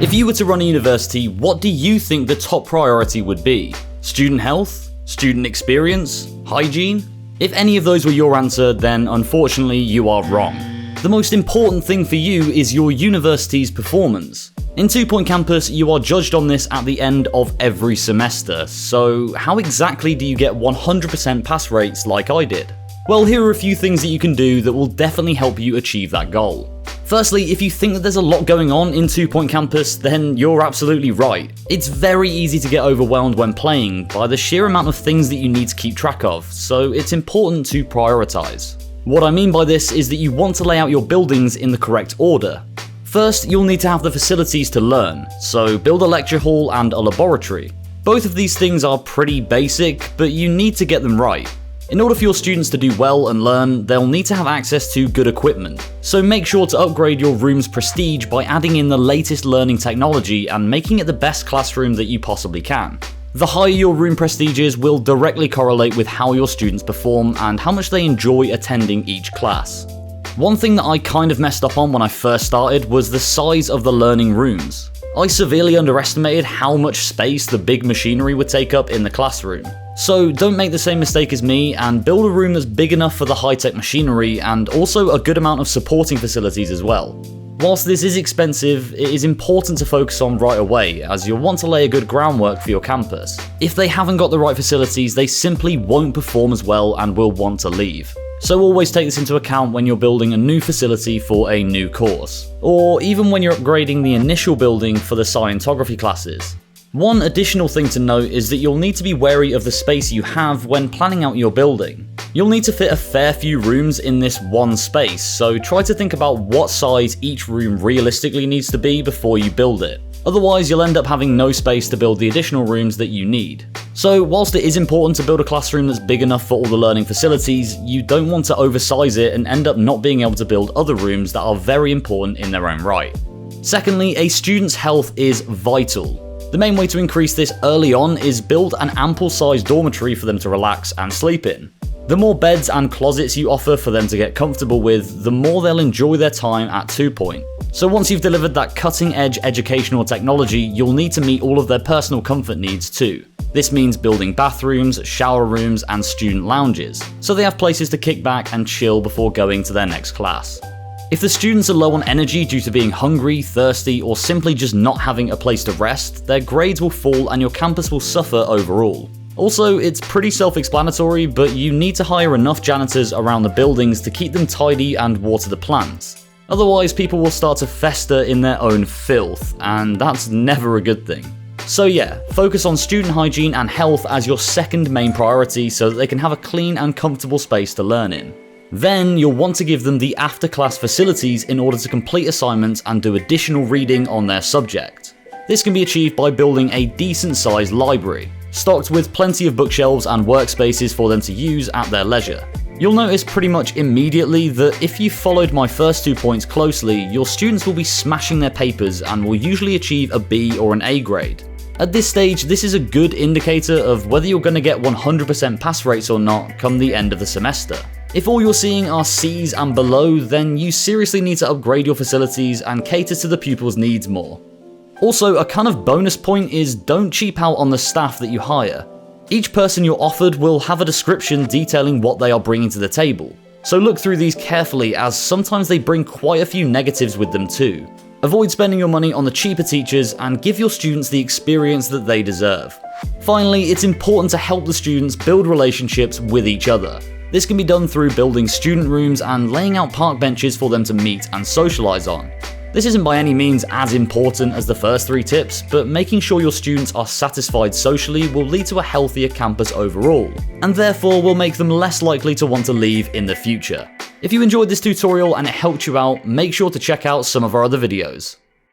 If you were to run a university, what do you think the top priority would be? Student health? Student experience? Hygiene? If any of those were your answer, then unfortunately you are wrong. The most important thing for you is your university's performance. In 2 Point Campus, you are judged on this at the end of every semester, so how exactly do you get 100% pass rates like I did? Well, here are a few things that you can do that will definitely help you achieve that goal. Firstly, if you think that there's a lot going on in 2 Point Campus, then you're absolutely right. It's very easy to get overwhelmed when playing by the sheer amount of things that you need to keep track of, so it's important to prioritize. What I mean by this is that you want to lay out your buildings in the correct order. First, you'll need to have the facilities to learn, so build a lecture hall and a laboratory. Both of these things are pretty basic, but you need to get them right. In order for your students to do well and learn, they'll need to have access to good equipment. So make sure to upgrade your room's prestige by adding in the latest learning technology and making it the best classroom that you possibly can. The higher your room prestige is will directly correlate with how your students perform and how much they enjoy attending each class. One thing that I kind of messed up on when I first started was the size of the learning rooms. I severely underestimated how much space the big machinery would take up in the classroom. So don't make the same mistake as me and build a room that's big enough for the high-tech machinery and also a good amount of supporting facilities as well. Whilst this is expensive, it is important to focus on right away, as you'll want to lay a good groundwork for your campus. If they haven't got the right facilities, they simply won't perform as well and will want to leave. So always take this into account when you're building a new facility for a new course, or even when you're upgrading the initial building for the scientography classes. One additional thing to note is that you'll need to be wary of the space you have when planning out your building. You'll need to fit a fair few rooms in this one space, so try to think about what size each room realistically needs to be before you build it. Otherwise, you'll end up having no space to build the additional rooms that you need. So whilst it is important to build a classroom that's big enough for all the learning facilities, you don't want to oversize it and end up not being able to build other rooms that are very important in their own right. Secondly, a student's health is vital. The main way to increase this early on is build an ample sized dormitory for them to relax and sleep in. The more beds and closets you offer for them to get comfortable with, the more they'll enjoy their time at 2 Point. So once you've delivered that cutting edge educational technology, you'll need to meet all of their personal comfort needs too. This means building bathrooms, shower rooms, and student lounges, so they have places to kick back and chill before going to their next class. If the students are low on energy due to being hungry, thirsty, or simply just not having a place to rest, their grades will fall and your campus will suffer overall. Also, it's pretty self-explanatory, but you need to hire enough janitors around the buildings to keep them tidy and water the plants. Otherwise, people will start to fester in their own filth, and that's never a good thing. So yeah, focus on student hygiene and health as your second main priority so that they can have a clean and comfortable space to learn in. Then you'll want to give them the after-class facilities in order to complete assignments and do additional reading on their subject. This can be achieved by building a decent-sized library, stocked with plenty of bookshelves and workspaces for them to use at their leisure. You'll notice pretty much immediately that if you followed my first 2 points closely, your students will be smashing their papers and will usually achieve a B or an A grade. At this stage, this is a good indicator of whether you're going to get 100% pass rates or not come the end of the semester. If all you're seeing are C's and below, then you seriously need to upgrade your facilities and cater to the pupils' needs more. Also, a kind of bonus point is don't cheap out on the staff that you hire. Each person you're offered will have a description detailing what they are bringing to the table, so look through these carefully as sometimes they bring quite a few negatives with them too. Avoid spending your money on the cheaper teachers and give your students the experience that they deserve. Finally, it's important to help the students build relationships with each other. This can be done through building student rooms and laying out park benches for them to meet and socialize on. This isn't by any means as important as the first 3 tips, but making sure your students are satisfied socially will lead to a healthier campus overall, and therefore will make them less likely to want to leave in the future. If you enjoyed this tutorial and it helped you out, make sure to check out some of our other videos.